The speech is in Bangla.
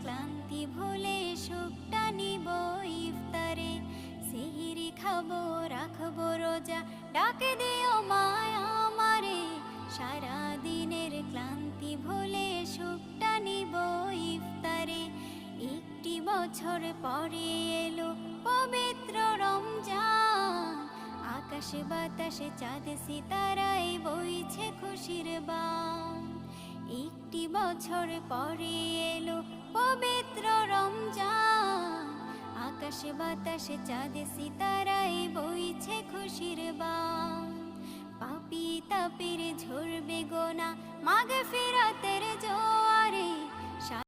ক্লান্তি ভুলে সুখটা নিব ইফতারে। সেহরি খাবো রাখবো রোজা, ডাকে দিও মায় আমারে। সারা দিনের ক্লান্তি ভুলে সুখটা নিব ইফতারে। একটি বছর পরে এলো পবিত্র রমজান, আকাশে বাতাসে চাঁদ সিতারায় বইছে খুশির বান। একটি বছর পরে এলো পবিত্র রমজান, আকাশে বাতাসে চাঁদ সিতারায় বইছে খুশির বান। পাপী তাপির ঝরবে গোনা মাগফিরাতের জোয়ারে,